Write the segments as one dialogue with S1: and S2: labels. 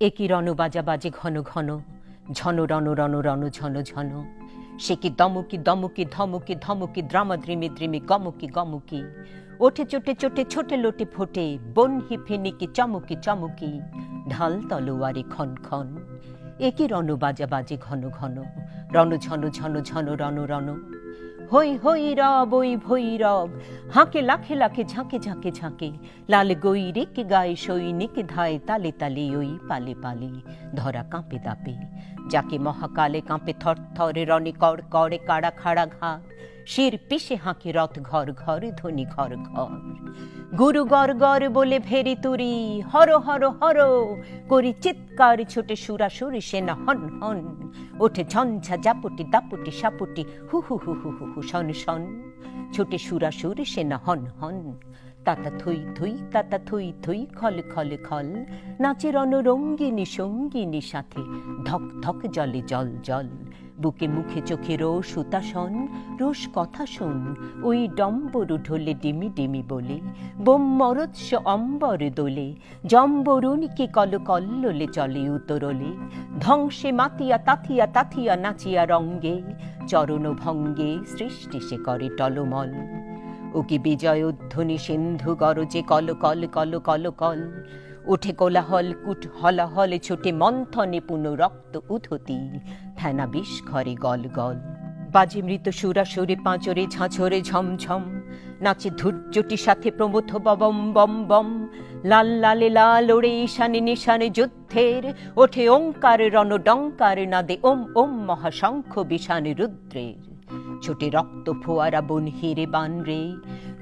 S1: একই রণ বাজা বাজে ঘন ঘন, ঝন রণ রণ রণ ঝন ঝন। সে কি দমকি দমকি ধমকি ধমকি দ্রামা দ্রিমি দ্রিমি গমকি গমকি। ওঠে চোটে চোটে ছোটে লোটে ফোটে, বনহি ফিনিকি চমকি চমকি। ঢাল তলোয়ারে খন খন। একই রণ বাজা বাজে ঘন ঘন, রণ ঝন ঝন ঝন রণ রণ। হই হই রব ওই ভৈরব, হাঁকে লাখে লাখে ঝাঁকে ঝাঁকে ঝাঁকে। লাল গৈরিক গায়ে সৈনিক ধায় তালে তালে ওই পালে পালে। ধরা কাঁপে দাপে, যাকে মহাকালে কাঁপে থর থরে রণে কর করে কাড়া খাড়া ঘা। শির পিষে হাঁকে রথ ঘর ঘর ধ্বনি ঘর ঘর। গুরু গর গর বলে ভেরি তুরি, হর হর হর করি চিৎকার ছোটে সুরাসুরি সেনা হন হন। ওঠে ঝঞ্ঝা জাপুটি দাপুটি সাপুটি হু হু হু হু হু হু শন শন। ছোটে সুরাসুর সেনা হন হন। তাতা থুই থুই তাতা থুই থুই খল খল খল। নাচে রণরঙ্গিনী সঙ্গিনী সাথে, ধক ধক জলে জল জল। বুকে মুখে চোখে রোষ হুতাশন, রোষ কথা শোন ওই ডম্বরু ঢোলে ডিমি ডিমি বলে। বোম-মরোৎস অম্বর দোলে, জম্বরুণীকে কল কল্লোলে চলে উতরলে। ধ্বংসে মাতিয়া তাথিয়া তাথিয়া নাচিয়া রঙ্গে, চরণ ভঙ্গে সৃষ্টি সে করে টলমল। ওকে বিজয়োধ্বনি সিন্ধু গরজে কল কল কল কল কল। উঠে কোলাহল কুট হলাহলে ছোটে মন্থনে পুনঃ রক্ত উথতি, ফেনা বিষ ঘরে গল গল। বাজে মৃত সুরাসুরে পাঁচরে ঝাঁঝরে ঝমঝম, নাচে ধৈর্যটি সাথে প্রমথ ববম বম বম। লাল লালে লাল ওড়ে ঈশানে নিশানে যুদ্ধের, ওঠে ওঙ্কার রণডঙ্কার নাদে ওম ওম মহাশঙ্খ বিষানে রুদ্রের। ছোটে রক্ত ফোয়ারা বন হিরে বান রে,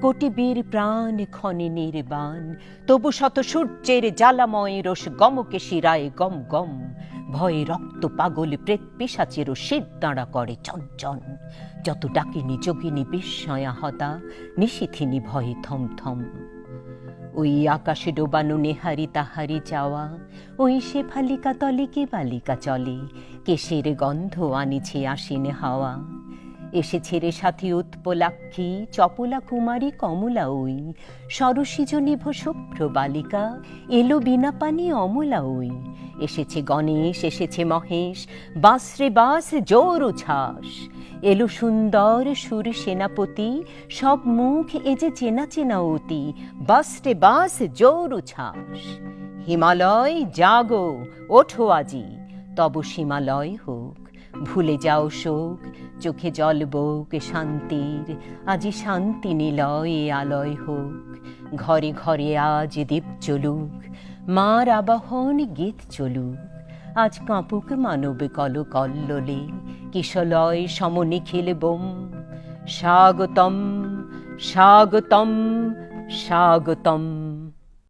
S1: কোটি বীর প্রাণ ক্ষণে নির্বাণ। তবু শত সূর্যের জ্বালাময় রোষ গমকে শিরায় গম গম। ভয়ে রক্ত পাগল প্রেত পিশাচের শির দাঁড়া করে চঞ্চন। যত ডাকিনী যোগিনী বিস্ময়া হতা, নিশিথিনী ভয়ে থম থম। ওই আকাশে ডোবানো নেহারি তাহারি চাওয়া, ওই শেফালিকা তলে কে বালিকা চলে। কেশের গন্ধ আনিছে আশ্বিনে হাওয়া। এসেছে রে সাথী উৎপলাক্ষী, চপলা কুমারী কমলা ওই। সরসিজ নিভ শুভ্র বালিকা, এলো বিনা পানি অমলা ওই। এসেছে গণেশ এসেছে মহেশ, বাস রে বাস জোর উচ্ছ্বাস। এলো সুন্দর সুর সেনাপতি, সব মুখ এ যে চেনা চেনা অতি। বাস রে বাস জোর উচ্ছ্বাস। হিমালয় জাগো ওঠো আজি, তব সীমালয় হোক। ভুলে যাও শোক, চোখে জল বোক শান্তির। আজি শান্তি নিলয় আলয় হোক। ঘরে ঘরে আজ দীপ চলুক, মার আবাহন গীত চলুক। আজ কাঁপুক মানব কল কল্লোলে, কিশলয় সম নিখিল বোম। স্বাগতম স্বাগতম স্বাগতম।